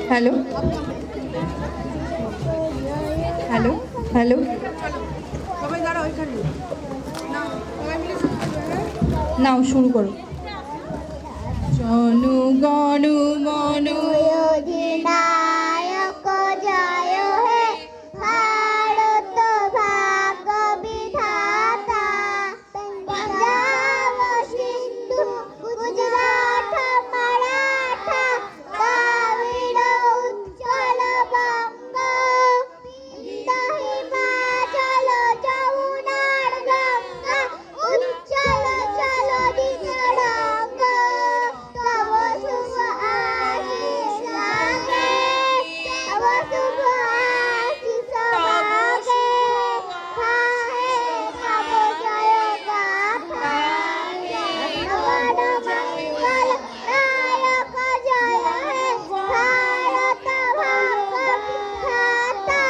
Hello hello hello নাও শুরু করো। জনগণ মন অধিনায়ক জয় হে ভারত ভাগ্য বিধাতা পঞ্জাব সিন্ধু গুজরাট মারাঠা দ্রাবিড় উচ্চল বঙ্গ হিমাচল যমুনার গঙ্গা উচ্চল চল দিগরঙ্গ তব শুভ আশিস লাগে তব শুভ আশিস লাগে হাহে তব জয় গাথা জনগণ মঙ্গল নায়ক জয় হে ভারত ভাগ্য বিধাতা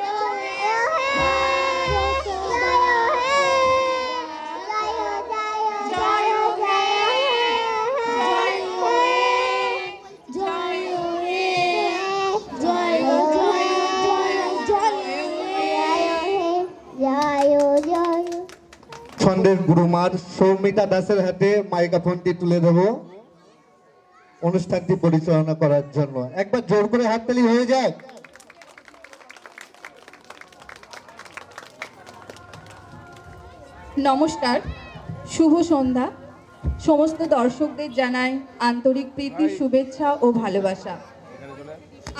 জয় হে ছন্দের গুরুমার সৌমিতা দাসের হাতে মাইক্রোফোনটি তুলে দেব অনুষ্ঠানটি পরিচালনা করার জন্য। একবার জোর করে হাততালি হয়ে যাক। নমস্কার, শুভ সন্ধ্যা। সমস্ত দর্শকদের জানাই আন্তরিক প্রীতি, শুভেচ্ছা ও ভালোবাসা।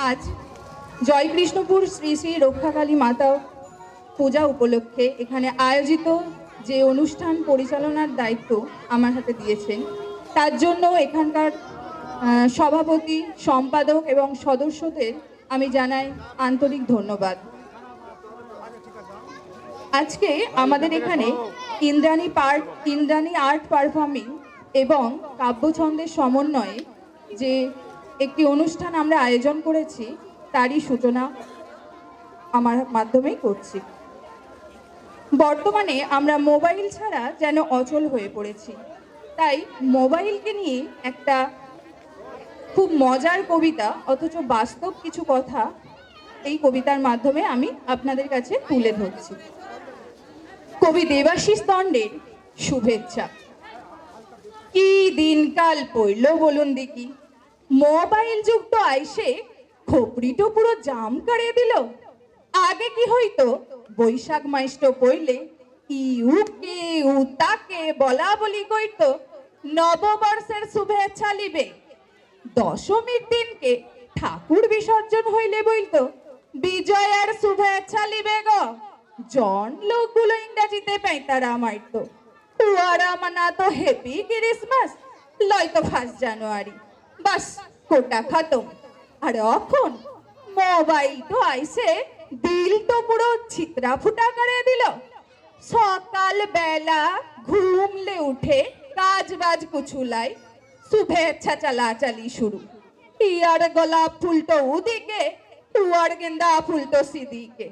আজ জয়কৃষ্ণপুর শ্রী শ্রী রক্ষাকালী মাতা পূজা উপলক্ষে এখানে আয়োজিত যে অনুষ্ঠান পরিচালনার দায়িত্ব আমার হাতে দিয়েছেন, তার জন্য এখানকার সভাপতি, সম্পাদক এবং সদস্যদের আমি জানাই আন্তরিক ধন্যবাদ। আজকে আমাদের এখানে ইন্দ্রাণী আর্ট পারফর্মিং এবং কাব্যছন্দের সমন্বয়ে যে একটি অনুষ্ঠান আমরা আয়োজন করেছি, তারই সূচনা আমার মাধ্যমেই করছি। বর্তমানে আমরা মোবাইল ছাড়া যেন অচল হয়ে পড়েছি, তাই মোবাইলকে নিয়ে একটা খুব মজার কবিতা, অথচ বাস্তব কিছু কথা এই কবিতার মাধ্যমে আমি আপনাদের কাছে তুলে ধরছি। কবি দেবাশিস দণ্ডের শুভেচ্ছা। কি দিনকাল পড়ল বলুন দেখি, মোবাইল যুগ তো আইসে খোপড়িটো পুরো জাম করে দিল। আগে কি হইতো, বৈশাখ মাইস্টো পড়লে ইউকে উতাকে বলা বলি কইত, নববর্ষের শুভেচ্ছা লিবে। দশমীর দিনকে ঠাকুর বিসর্জন হইলে বলতো, বিজয়ের শুভেচ্ছা লিবে গো। জন লোকগুলো ইংরেজিতে পেঁতারা মারতো, ওরা মানাতো হ্যাপি ক্রিসমাস, লয়তো 1 জানুয়ারি। বাস কোটা খতম। আর এখন মোবাইল তো আইসে দিল তো পুরো ছিত্রা ফুটা করে দিল। সকাল বেলা ঘুমলে উঠে কাজ বাজ কুছুলাই, শুভেচ্ছা চালাচালি শুরু। ইয়ার গোলাপ ফুল তো উদিকে, টুয়ার গেন্দা ফুল তো সিদিকে।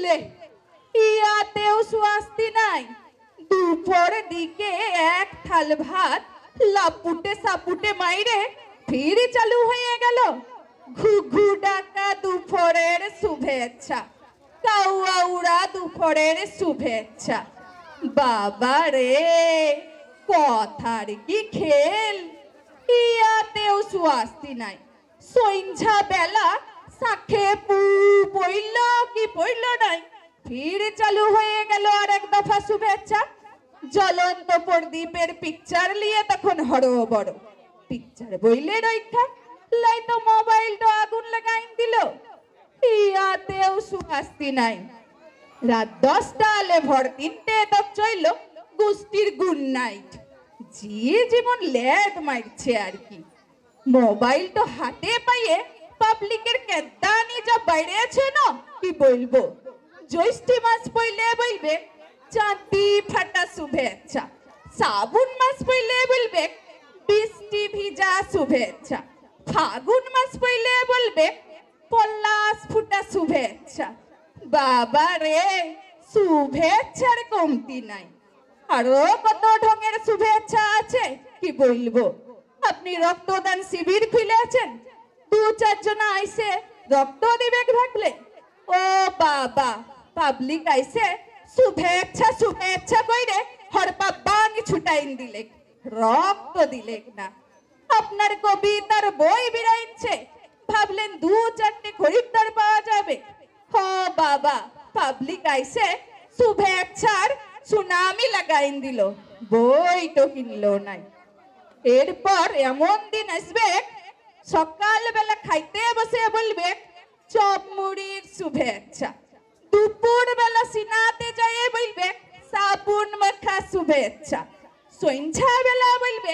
লে ইয়াতেও স্বস্তি নাই, দুপুর দিকে এক থাল ভাত লাপুটে সাপুটে মাইরে ফির চালু হয়ে গেল ঘুঘু ডাকা দুপুরের শুভেচ্ছা, কাউয়া উড়া দুপুরের শুভেচ্ছা। বাবা রে, কথার কি খেল, ইয়াতেও স্বস্তি নাই। সন্ধ্যা বেলা শাখে পু পইল কি পইল নাই, ফির চালু হয়ে গেল আর এক দফা শুভেচ্ছা। জ্বলন্ত প্রদীপের পিকচার নিয়ে তখন হড় বড় পিকচার বইলে রইখা লাই তো মোবাইল তো আগুন লাগাইন দিল, ইয়াতেও সুস্তি নাই। রাত 10টা আলে ভর 3টে তক চইল গোষ্ঠীর গুড নাইট। যে যেমন ল্যাড মারছে আর কি। মোবাইল তো হাতে পাইয়ে পাবলিকের কেদানি যা বাইরেছে না, কি বলবো। জ্যৈষ্ঠী মাস পইলে বলবে চাঁদি ফাটা শুভেচ্ছা, শ্রাবণ মাস পইলে বলবে বৃষ্টি ভিজা শুভেচ্ছা, ফাগুন মাস পইলে বলবে পলাশ ফুটা শুভেচ্ছা। বাবা রে, শুভেচ্ছার কমতি নাই। আরো কত ঢঙের শুভেচ্ছা আছে, কি বলবো। আপনি রক্তদান শিবির খুলেছেন, 2-4 জন আইসে রক্ত দিবে ভাবলে? ও বাবা, পাবলিক আইসে শুভেচ্ছা শুভেচ্ছা কইরে হরপা বাঙি ছুটাইন দিলে, রক্ত দিলে না। আপনার কবিতার বই বিরাইছে, ভাবলেন দু চারটে খরিদ্দার পাওয়া যাবে। ও বাবা, পাবলিক আইসে শুভেচ্ছার সুনামি লাগাইন দিল, বই তো কিনলো নাই। এরপর এমন দিন আসবে, সকালবেলা খাইতে বসে বলবে চপ মুড়ির শুভেচ্ছা, দুপুর বেলা সিনাতে যায় বলবে সাবুন মাখা শুভেচ্ছা, সন্ধ্যা বেলা বলবে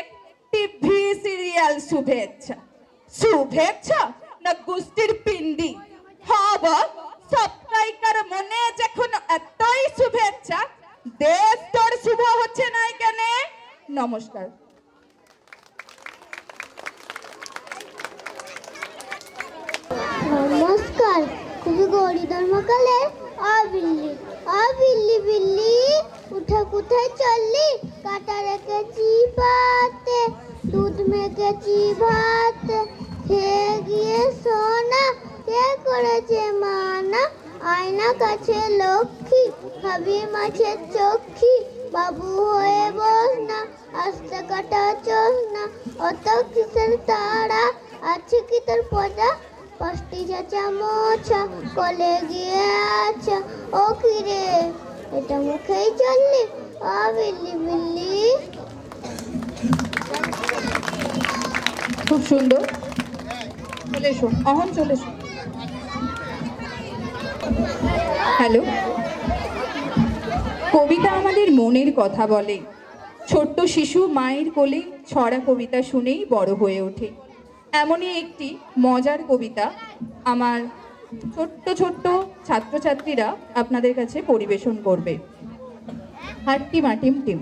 টিভি সিরিয়াল শুভেচ্ছা। শুভেচ্ছা না গোষ্ঠীর পিন্ডি হব? সবকাইকার মনে যখন এতই শুভেচ্ছা, দেশ তোর শুভ হচ্ছে নাই কেন? নমস্কার। নমস্কার। কবি গৌরী ধর্মকালের বিল্লি বিল্লি বিল্লি উঠে কোথায় চললি? কাটা রেখেছি পাতে, দুধ মেখেছি ভাতে, খেয়ে গিয়ে সোনা, কে করেছে মানা? আয়না কাছে লক্ষ্মী, খাবি মাছের চক্ষি, বাবু হয়ে বস না, আস্তে কাটা চোস না, অত কিসের তারা, আছে কি তোর পজা? পাঁচটি চাচা মোছা, কলে গিয়ে আচ্ছা, ও কিরে এটা মুখেই চললি? বিল্লি বিল্লি। খুব সুন্দর, চলে এসো, অহন চলে এসো। হ্যালো। কবিতা আমাদের মনের কথা বলে। ছোট্ট শিশু মায়ের কোলে ছড়া কবিতা শুনেই বড় হয়ে ওঠে। এমনই একটি মজার কবিতা আমার ছোট্ট ছোট্ট ছাত্রছাত্রীরা আপনাদের কাছে পরিবেশন করবে। হাট্টিমা টিম টিম।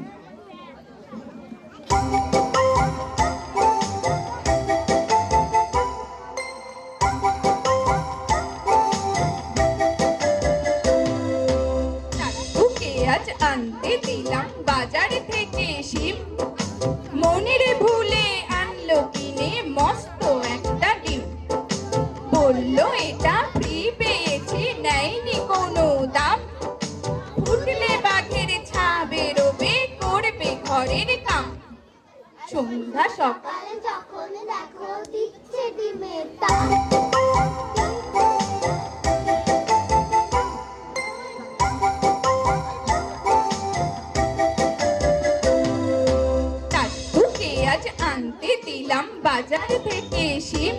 দাদুকে আজ আনতে দিলাম বাজার থেকে শিম, মনের ভুলে আনলো কিনে মস্ত একটা ডিম। বললো এটা ফ্রি পেয়েছি, নেয়নি কোনো দাম। ফুটলে বাঘের ছা বেরোবে, করবে ঘরের কাম। সন্ধ্যা সকাল সকালে যখন দেখো দিচ্ছে ডিমের দাম, দাদুকে আজ আনতে দিলাম বাজার থেকে শিম,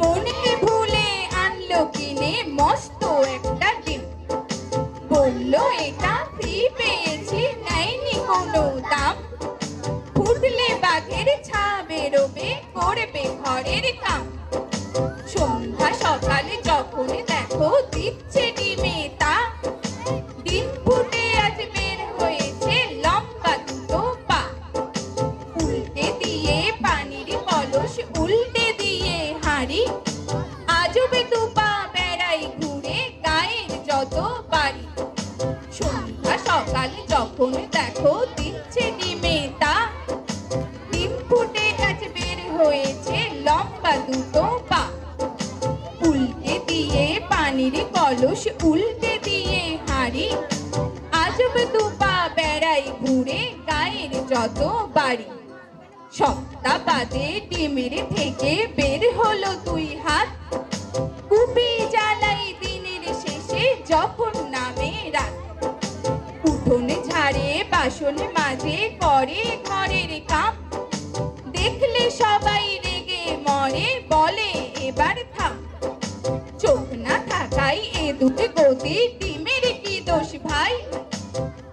মনে ভুলে আনলো কিনে মস্ত একটা ডিম। বললো এটা ফ্রি পেয়েছি, নেয়নি কোনো দাম। ফুটলে বাঘের ছা বেরোবে, করবে ঘরের কাম। সন্ধ্যা সকালে যখন দেখো দিচ্ছে ডিমে তা, ডিম ফুটে আজ বের হয়েছে লম্বা দুটো পা। উল্টে দিয়ে পানির কলস, উল্টে দিয়ে হাঁড়ি, আজবে দুপা বেড়াই ঘুরে গায়ের যত বাড়ি। সন্ধ্যা সকালে যখন দেখো দিচ্ছে ডিমে তা, ডিম ফুটে আজ বের হয়েছে লম্বা দুটো পা। উল্টে দিয়ে পানির কলস, উল্টে দিয়ে হাঁড়ি, আজবে দুপা বেড়াই ঘুরে গায়ের যত বাড়ি। সপ্তাহ বাদে ডিমের থেকে বের হলো দুই হাত, কুপি জ্বালাই দিনের শেষে যখন নামে রাত। উঠোনে ঝাড়ে বাসন মাঝে করে ঘরের কাম, দেখলে সবাই রেগে মরে, বলে এবার থাম। চোখ না থাকাই এ দুটো গতি, ডিমের কি দোষ ভাই?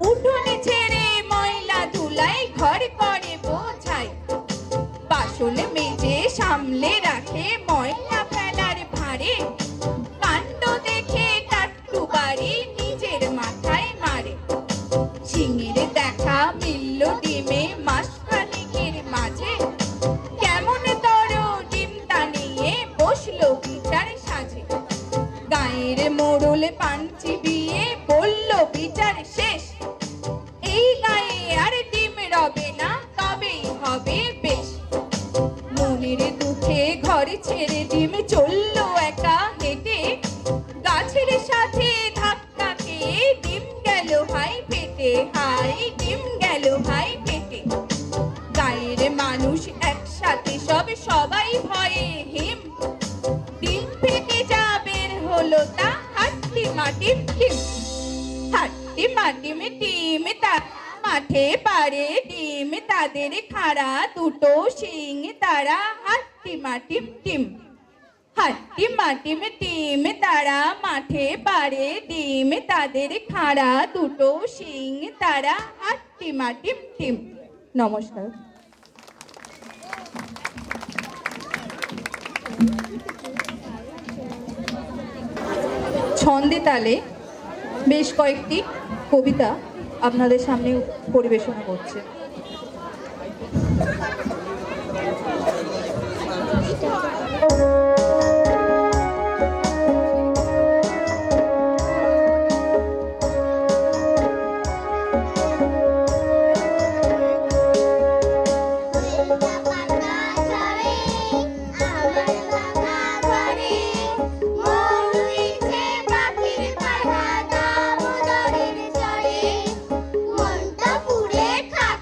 উঠোনে ছেড়ে ময়লা ধুলাই, ঘর করে বোঝাই। বাসন মেজে সামলে রাখে, ময়লা ফেলার ভারে। কাণ্ড দেখে টাট্টু বাড়ি নিজের মাথায় মারে। ঝিঙের দেখা মিলল ডিমে মাসখানেকের মাঝে, কেমন তর ডিমটা নিয়ে বসলো বিচার সাজে। গায়ের মোড়ল পাঞ্চি বিয়ে বলল বিচার শেষ, এই গায়ে আর ডিম রবে না, তবেই হবে বেশ। মনের দুঃখে ঘর ছেড়ে ডিম চললো একা বাতাসের সাথে ধাক্কা খেয়ে ডিম গেল হাই পেটে, হাই ডিম গেল হাই পেটে। গায়ের মানুষ একসাথে সব সবাই ভয়ে হিম, ডিম ফেটে যা বের হলো তা হাট্টি মাটিম টিম, হাট্টি মাটিম টিম। তা মাঠে পারে ডিম তাদের খাড়া দুটো শিং তারা হাট্টি মাটিম টিম, হাট্টি মাটিম টিম। তারা মাঠে পারে ডিম তাদের খাড়া দুটো শিং তারা হাট্টি মাটিম টিম। নমস্কার। ছন্দে তালে বেশ কয়েকটি কবিতা আপনাদের সামনে পরিবেশনা করছে। পাতা ঝরে আমার ভাঙা ঘরে, মন উড়ছে পাখির পাড়া দামোদরের চরে। মনটা পুড়ে খাক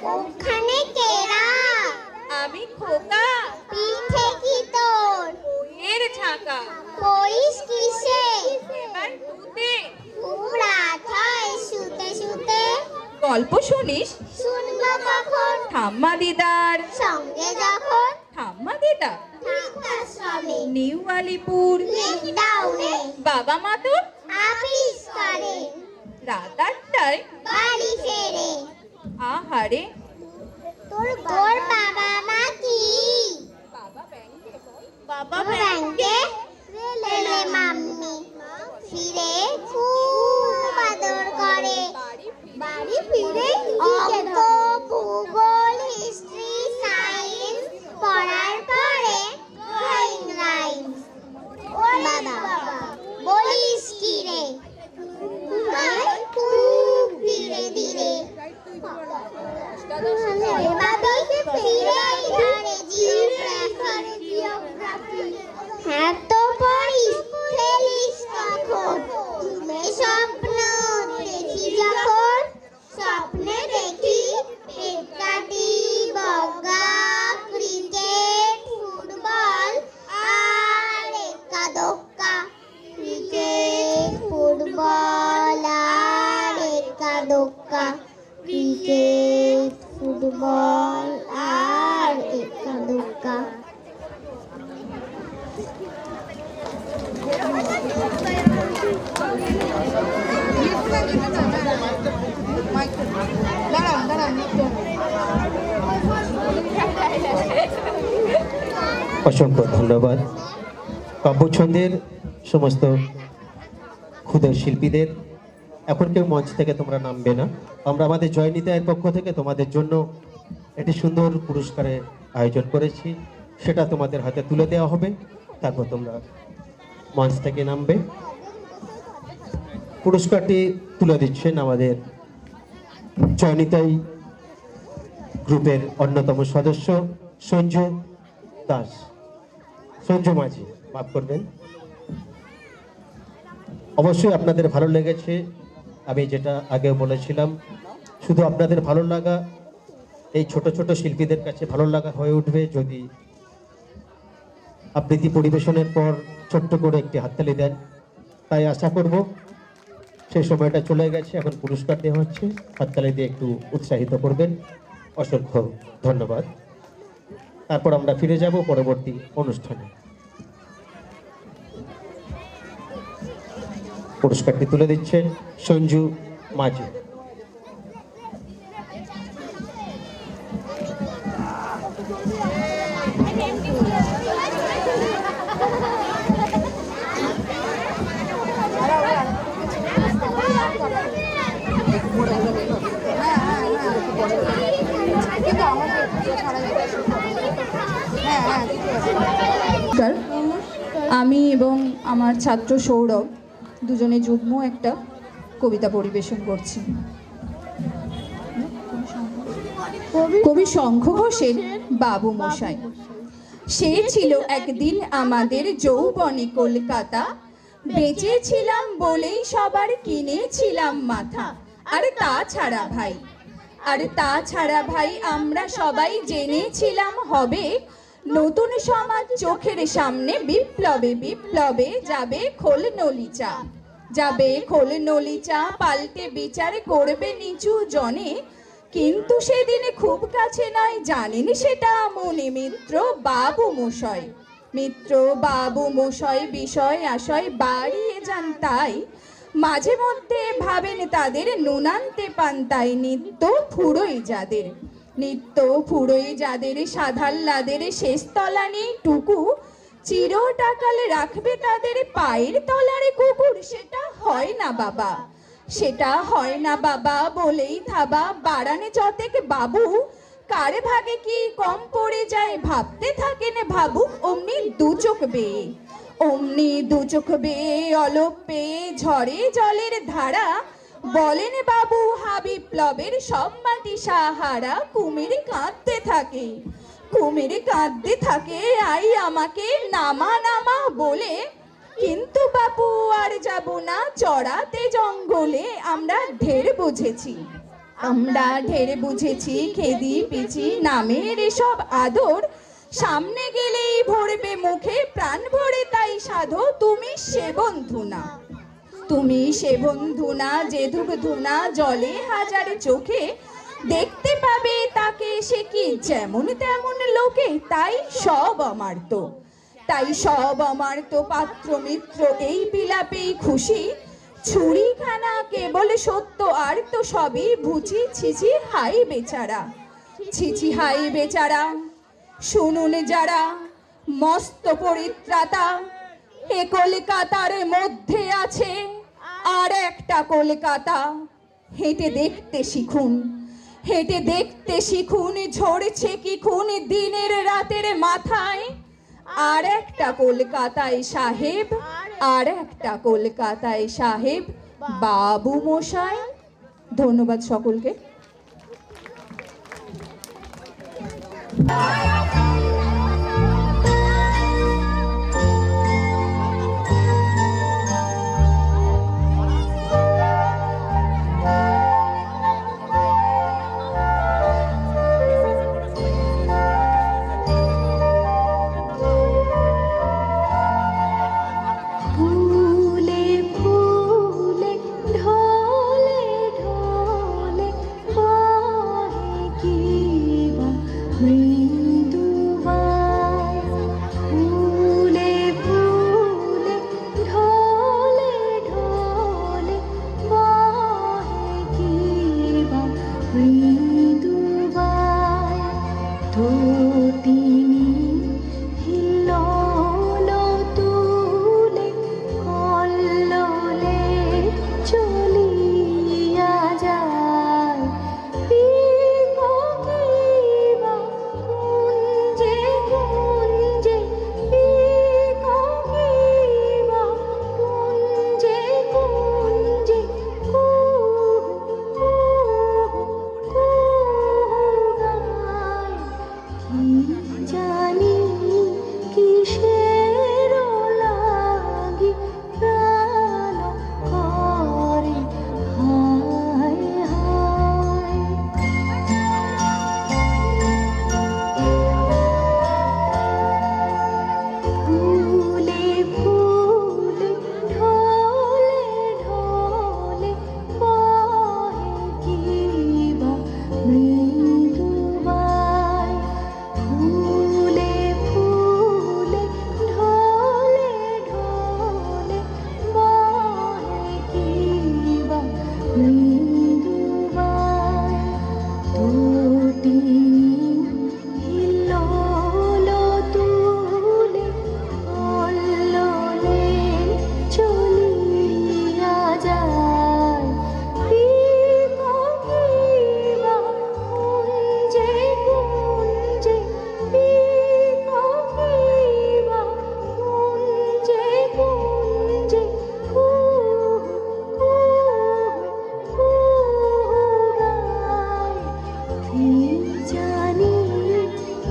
ওখানে কেরা আমি খোকা, পিঠে কি তোর এর ঝাঁকা, পড়িস কিসে এবার তুতে খুব রাত হয় শুতে শুতে গল্প শুনিস শুনবো কখন ঠাম্মা দিদার। সঙ্গে যখন ঠাম্মা দিদা আশ্রমে নিউ আলিপুর, লকডাউনে বাবা মা তোর আপিস করে রাত 8টায় বাড়ি ফেরে আহারে। তোর বাবা মা কি বাবা ব্যাংকে রেলে মাম্মি ফিরে খুব আদর করে বাড়ি ফিরে অঙ্ক ভূগোল হিস্ট্রি সায়েন্স পড়ার পরে ড্রয়িং রাইমস বাবা বলিস কি রে খুব ধীরে ধীরে হ্যাঁ তো পড়িস খেলিস কখন ঘুমে স্বপ্ন দেখি যখন স্বপ্নে দেখি পেটকাটি বগা ক্রিকেট ফুটবল আর একা দোক্কা ক্রিকেট ফুটবল আর একা দোক্কা ক্রিকেট ফুটবল আর একা দোক্কা অসংখ্য ধন্যবাদ কাব্যছন্দের সমস্ত ক্ষুদে শিল্পীদের। এখন কেউ মঞ্চ থেকে তোমরা নামবে না, আমরা আমাদের জয়নিতায়ের পক্ষ থেকে তোমাদের জন্য একটি সুন্দর পুরস্কারের আয়োজন করেছি, সেটা তোমাদের হাতে তুলে দেওয়া হবে, তারপর তোমরা মঞ্চ থেকে নামবে। পুরস্কারটি তুলে দিচ্ছেন আমাদের জয়নিতাই গ্রুপের অন্যতম সদস্য সঞ্জু দাস, সঞ্জু মাঝি, মাফ করবেন। অবশ্যই আপনাদের ভালো লেগেছে, আমি যেটা আগেও বলেছিলাম, শুধু আপনাদের ভালো লাগা এই ছোট ছোট শিল্পীদের কাছে ভালো লাগা হয়ে উঠবে যদি আবৃত্তি পরিবেশনের পর ছোট্ট করে একটি হাততালি দেন। তাই আশা করব, সেই সময়টা চলে গেছে, এখন পুরস্কার দেওয়া হচ্ছে, হাততালি দিয়ে একটু উৎসাহিত করবেন। অসংখ্য ধন্যবাদ। তারপর আমরা ফিরে যাব পরবর্তী অনুষ্ঠানে। পুরস্কারটি তুলে দিচ্ছেন সঞ্জু মাঝি। নমস্কার, আমি এবং আমার ছাত্র সৌরভ দুজনে যুগ্ম একটা কবিতা পরিবেশন করছি। কবি শঙ্খ ঘোষের বাবু মশাই। সে ছিল একদিন আমাদের যৌবনে কলকাতা, বেঁচেছিলাম বলেই সবার কিনেছিলাম মাথা। আর তাছাড়া ভাই আমরা সবাই জেনেছিলাম হবে নতুন সমাজ চোখের সামনে, বিপ্লবে বিপ্লবে যাবে খোল নলিচা পাল্টে বিচার করবে নিচু জনে। কিন্তু সেদিনে খুব কাছে নয়, জানেন সেটা মনে মিত্র বাবু মশাই বিষয় আশয় বাড়িয়ে যান, তাই মাঝে মধ্যে ভাবেন তাদের নুনান্তে পান্তায় নিত্য ফুরোই যাদের সাধাল্লাদের শেষ তলানি টুকু, চিরটাকাল রাখবে তাদের পায়ের তলারে কুকুর। সেটা হয় না বাবা বলেই থাবা বাড়ানে যতেক বাবু, কার ভাগে কি কম পড়ে যায় ভাবতে থাকেন ভাবুক। অমনি দু চোখ বেয়ে অলপ পেয়ে ঝরে জলের ধারা, বলেন বাবু হা বিপ্লবের সব মাটি সাহারা। কুমির কাঁদতে থাকে আই আমাকে নামা বলে, কিন্তু বাবু আর যাব না চড়াতে জঙ্গলে, আমরা ঢের বুঝেছি। আমরা ঢের বুঝেছি খেদি পিচি নামের এসব আদর, সামনে গেলেই ভরবে মুখে প্রাণ ভরে তাই সাধো। তুমি সে বন্ধু না, তুমি সে বন্ধু না যে ধূপ ধুনা জলে হাজার চোখে, দেখতে পাবে তাকে সে কি যেমন তেমন লোকে। তাই সব আমার তো, তাই সব আমার তো পাত্র মিত্র এই বিলাপেই খুশি, ছুরিখানা কেবল সত্য আর তো সবই ভুচি। ছিছি হাই বেচারা, ছিছি হাই বেচারা, শুনুন যারা মস্ত পরিত্রাতা, এ কলকাতার মধ্যে আছে আর একটা কলকাতা। হেঁটে দেখতে শিখুন, হেঁটে দেখতে শিখুন, ঝরছে কি খুন দিনের রাতের মাথায়। আর একটা কলকাতায় সাহেব, আর একটা কলকাতায় সাহেব বাবু মশাই। ধন্যবাদ সকলকে। ফুলে ফুলে ঢলে ঢলে বহে কি বা মৃদু বায়। ফুলে ফুলে ঢলে ঢলে বহে কি বা মৃদু বায়। তটিনী হিল্লোল তুলে কল্লোলে চলিয়া যায়। পিককিবা কুঞ্জে কুঞ্জে, পিককিবা কুঞ্জে কুঞ্জে, কুহু কুহু কুহু গায়। কি জানি কিসের লাগি প্রাণ করে হায় হায়। ফুলে ফুলে ঢলে ঢলে বহে কি বা মৃদু বায়। ফুলে ফুলে ঢলে ঢলে বহে কি বা মৃদু বায়। তটিনী হিল্লোল তুলে কল্লোলে চলিয়া যায়। পিককিবা কুঞ্জে কুঞ্জে, পিককিবা কুঞ্জে কুঞ্জে, কুহু কুহু কুহু গায়। কি জানি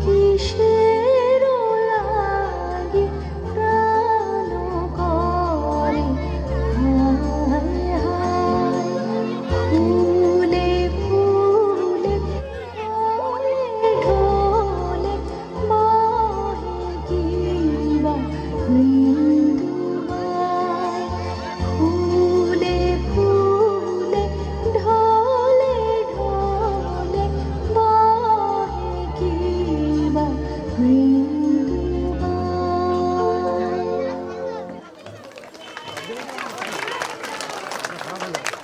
কিসের লাগি প্রাণ করে হায় হায়। ফুলে ফুলে ঢলে ঢলে বহে কি বা মৃদু বায়। ফুলে ফুলে ঢলে ঢলে বহে কি বা মৃদু বায়।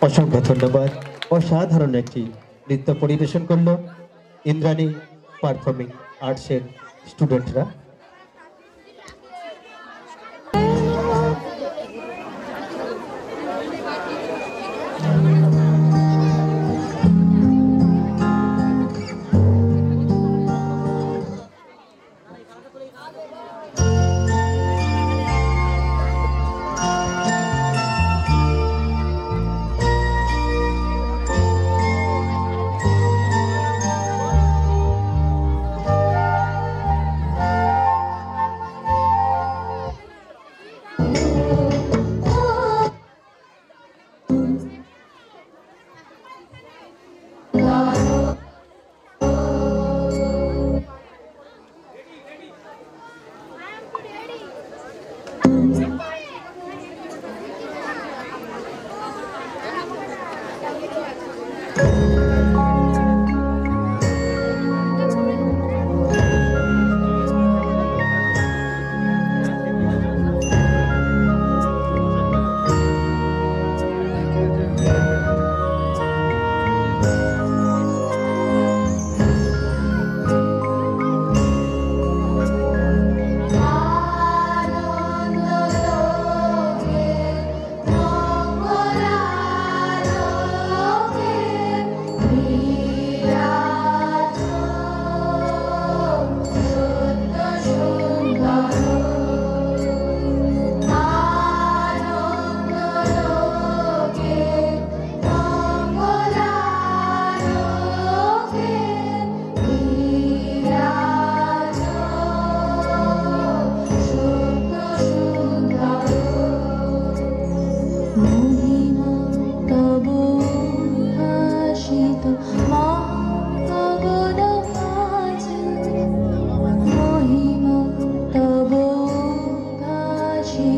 অসংখ্য ধন্যবাদ। অসাধারণ একটি নৃত্য পরিবেশন করলো ইন্দ্রাণী পারফর্মিং আর্টসের স্টুডেন্টরা।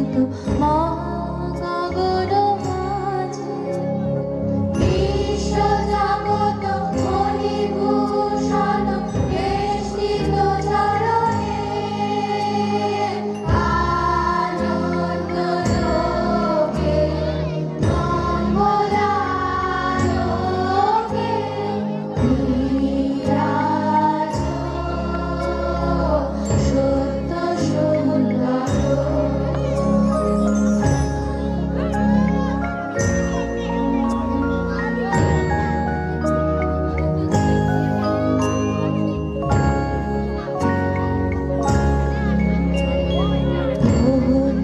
মতো মহাগগন মাঝে বিশ্বজগৎ মণিভূষণ বেষ্টিত চরণে আনন্দ লোকে মঙ্গলালোকে বিরাজ সত্য সুন্দর।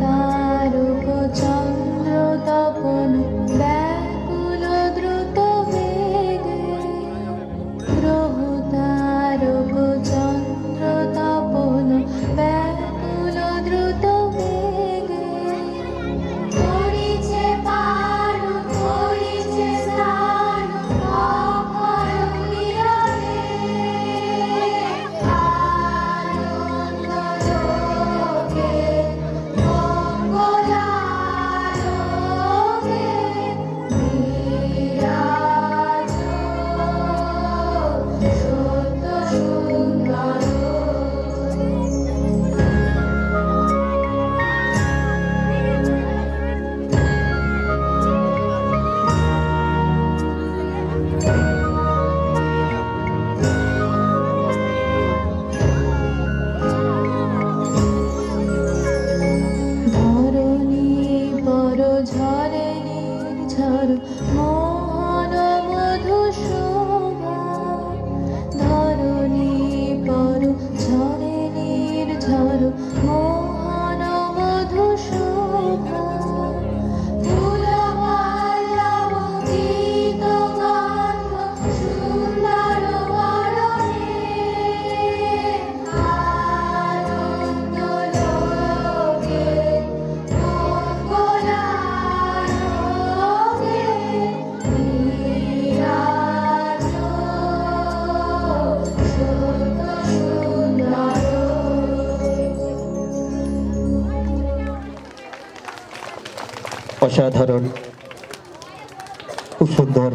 তারক চন্দ্র তপন ব্যাকুল দ্রুত বেগে গ্রহ তারক চন্দ্র তপন ব্যাকুল দ্রুত বেগে করিছে পার করিছে স্নান অক্ষয় কিরণে আনন্দ লোকে মঙ্গলালোকে বিরাজ সত্য সুন্দর। ধরণী পর ঝরে নির্ঝর মোহন মধু শোভা ধরণী পর ঝরে নির্ঝর মোহন মধু শোভা ফুল পল্লব গীত গন্ধ সুন্দর বরণে আনন্দ লোকে মঙ্গলালোকে বিরাজ সত্য সুন্দর। অসাধারণ, খুব সুন্দর।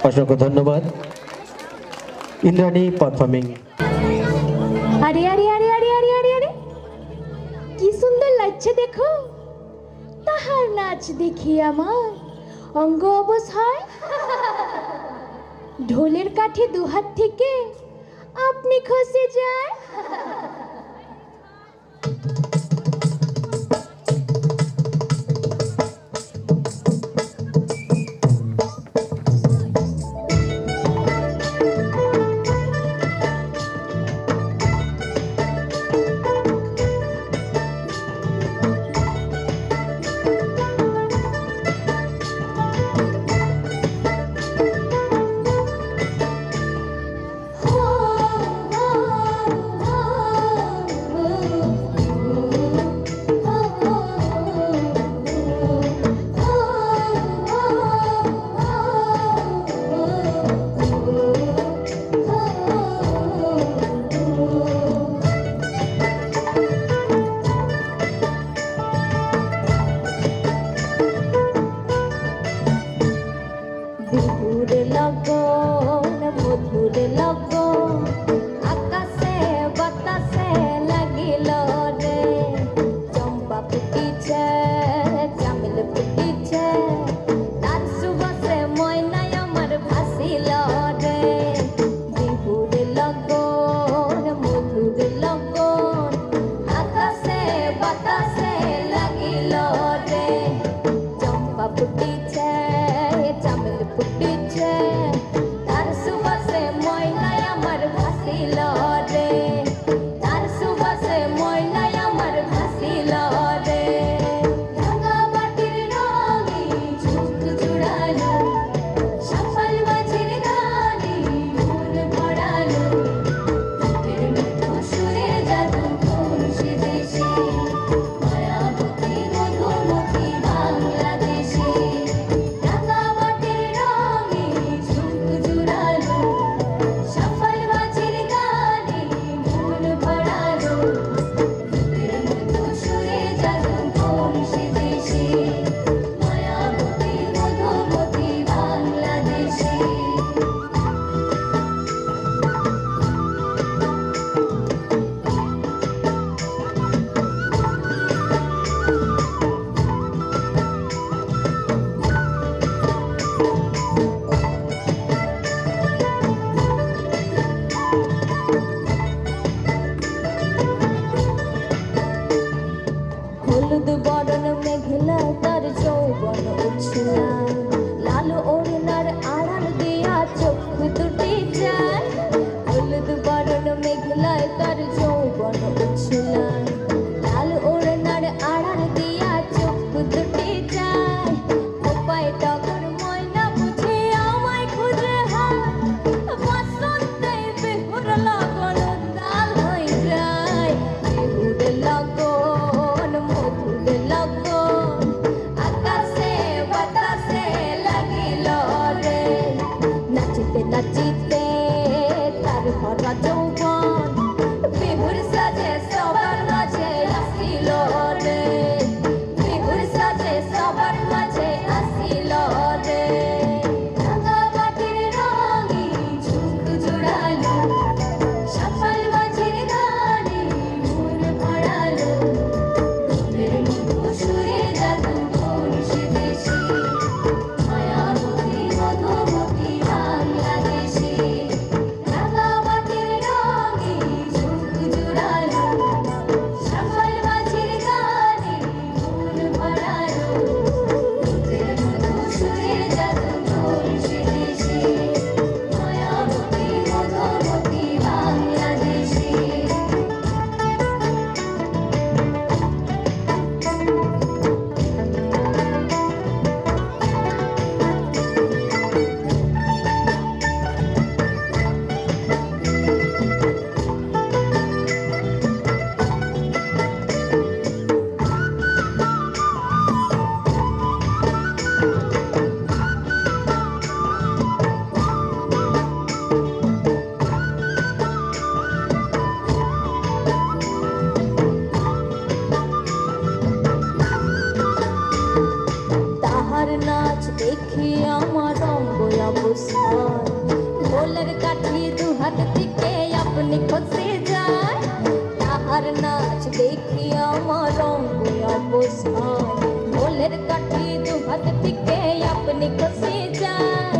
অসংখ্য ধন্যবাদ। ইন্দ্রাণী পারফর্মিং। আরে আরে আরে আরে আরে আরে আরে কি সুন্দর লাগছে দেখো, তাহার নাচ দেখি আমার অঙ্গ অবশ হয়। ঢোলের কাঠে দুহাত থেকে আপনি খসে যায়। আর নাচ দেখি আমার অঙ্গ অবস্থান ঢোলের কাঠি দু হাত থেকে আপনি খসে যায়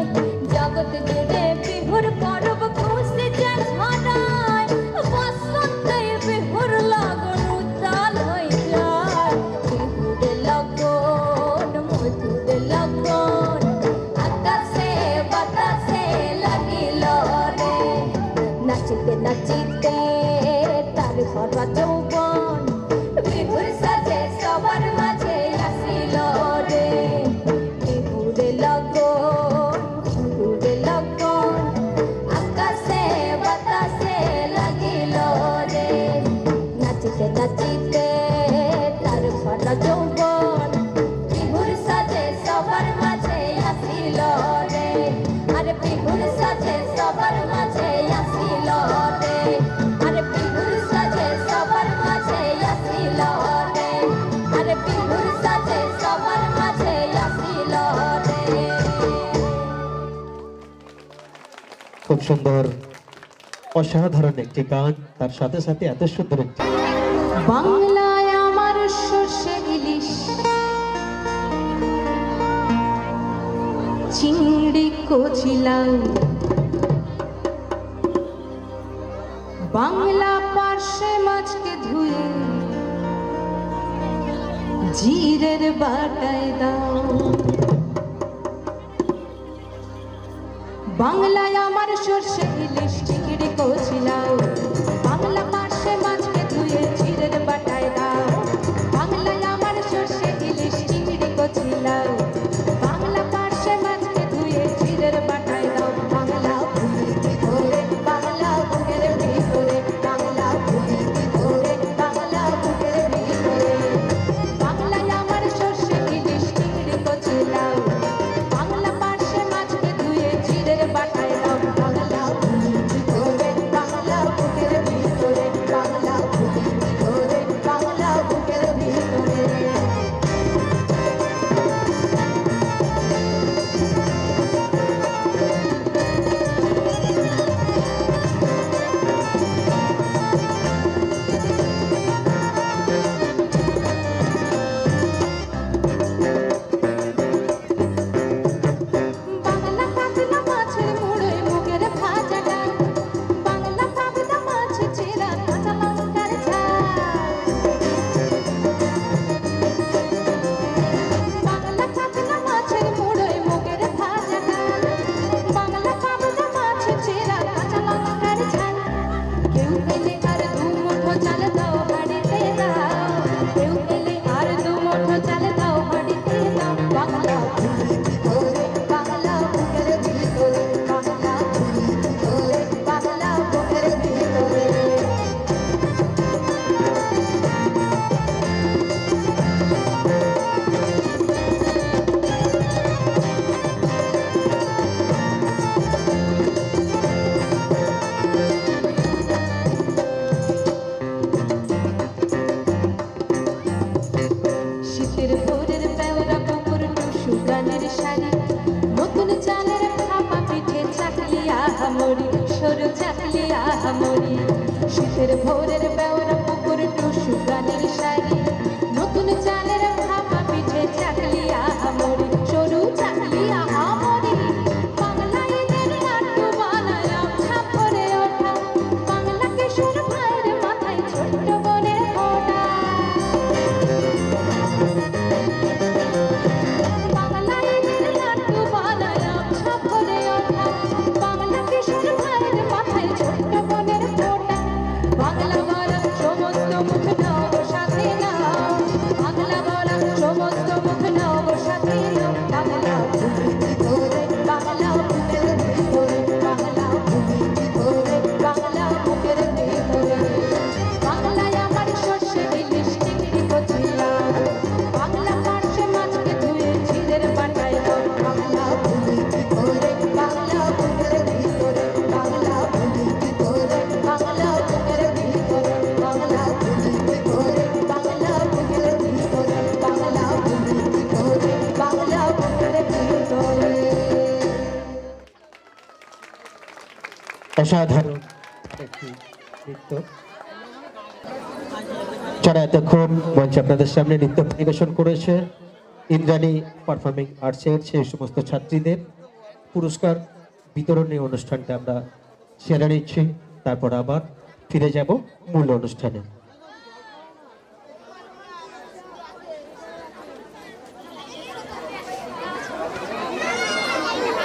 জগৎ জুড়ে বিহুর পরব খুশি যায় ছড়ায় বসন্তের বিহুর লগন উত্তাল হয়ে যায় বিহুর লগন মধুর লগন আকাশে বাতাসে লাগিল রে নাচিতে নাচিতে তার ভরা যৌবন বিহুর সাজে সবার মাঝে আসিল রে বিহুর লগন মধুর লগন আকাশে বাতাসে লাগিল রে নাচিতে নাচিতে তার ভরা যৌবন বিহুর সাজে সবার মাঝে আসিল রে আরে বিহুর সাজে সবার মাঝে আসিল রে আরে বিহুর সাজে সবার মাঝে আসিল রে আরে বিহুর সাজে সবার মাঝে আসিল রে খুব সুন্দর, অসাধারণ একটি গান, তার সাথে সাথে এত সুন্দর একটি বাংলায় আমার সর্ষে ইলিশ চিংড়ি কচিলাও বাংলা পার্শ্বে মাছকে ধুয়ে জিরের বাটায় দাও বাংলায় আমার সর্ষে ইলিশ চিংড়ি কচিলাও বাংলা পার্শ্বে মাছকে ধুয়ে জিরের বাটায় দাও বাংলায় আমার সর্ষে ইলিশ চিংড়ি কচিলাও বাংলা পার্শ্বে মাছকে ধুয়ে জিরের বাটায় দাও বাংলা ভুলি ধরে বাংলা বুকের ভিতরে বাংলা ভুলি ধরে বাংলা বুকের ভিতরে বাংলায় আমার সর্ষে ইলিশ চিংড়ি কচিলাও বাংলা পার্শ্বে মাছকে ধুয়ে জিরের বাটায় দাও বাংলা ভুলি ধরে বাংলা বুকের ভিতরে বাংলা ভুলি ধরে বাংলা বুকের ভিতরে বাংলা কাতলা মাছের মুড়োয় মুগের ভাজা ডাল বাংলা পাবদা মাছ চেরা কাঁচা লঙ্কার ঝাল বাংলা কাতলা মাছের মুড়োয় মুগের ভাজা ডাল বাংলা পাবদা মাছ চেরা কাঁচা লঙ্কার ঝাল কেউ পেলে আর দু মুঠো চাল দাও হাঁড়িতে দাও কেউ পেলে আর দু মুঠো চাল দাও হাঁড়িতে দাও বাংলা ভুলি ধরে বাংলা বুকের ভিতরে বাংলা ভুলি ধরে বাংলা বুকের ভিতরে শীতের ভোরের পেওরা পুকুর টুসু গানের শাড়ি নতুন চালের ভাপা পিঠে চাকলি আহামরি সরু চাকলি আহামরি শীতের ভোরের পেওরা পুকুর টুসু গানের শাড়ি নতুন চালের ভাপা পিঠে চাকলি আহামরি সরু চাকলি আহামরি বাংলা ঈদের নাট্য বানালাম ছাপরে ওঠা বাংলা কিশোর ভাইয়ের মাথায় ছোট্ট বোনের ফোঁটা বাংলা ঈদের নাট্য বানালাম ছাপরে ওঠা বাংলা কিশোর ভাইয়ের মাথায় ছোট্ট বোনের ফোঁটা বাংলা গলা সমস্ত মুখ নব সাথে নাও বাংলা গলা সমস্ত মুখ নব সাথে নাও বাংলা ভুলি ধরে বাংলা বুকের ভিতরে বাংলা ভুলি ধরে বাংলা বুকের ভিতরে বাংলায় আমার সর্ষে ইলিশ চিংড়ি কচিলাও বাংলা পার্শ্বে মাছকে ধুয়ে জিরের বাটায় দাও বাংলা ভুলি ধরে বাংলা বুকের ভিতরে বাংলা ভুলি ধরে বাংলা বুকের ভিতরে বাংলা ভুলি ধরে বাংলা বুকের ভিতরে বাংলা ভুলি ধরে বাংলা বুকের ভিতরে অসাধারণ একটি নৃত্য। যারা এতক্ষণ মঞ্চে আপনাদের সামনে নৃত্য পরিবেশন করেছে ইন্দ্রাণী পারফর্মিং আর্টসের সেই সমস্ত ছাত্রীদের পুরস্কার বিতরণী অনুষ্ঠানটা আমরা সেরে নিচ্ছি, তারপর আবার ফিরে যাব মূল অনুষ্ঠানে।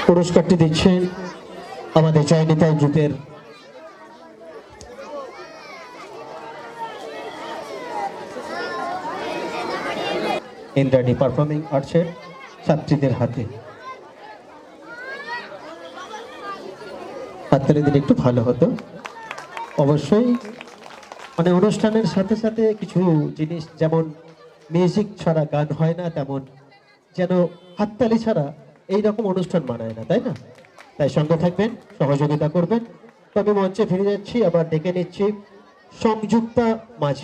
পুরস্কারটি দিচ্ছেন আমাদের জয়নিতাই গ্রুপের ইন্দ্রাণী পারফর্মিং আর্টসের ছাত্রীদের হাতে। হাততালি দিলে একটু ভালো হতো। অবশ্যই মানে অনুষ্ঠানের সাথে সাথে কিছু জিনিস, যেমন মিউজিক ছাড়া গান হয় না, তেমন যেন হাততালি ছাড়া এইরকম অনুষ্ঠান মানায় না, তাই না? তাই সঙ্গে থাকবেন, সহযোগিতা করবেন। তবে মঞ্চে ফিরে যাচ্ছি, আবার ডেকে নিচ্ছি সংযুক্তা মাঝি।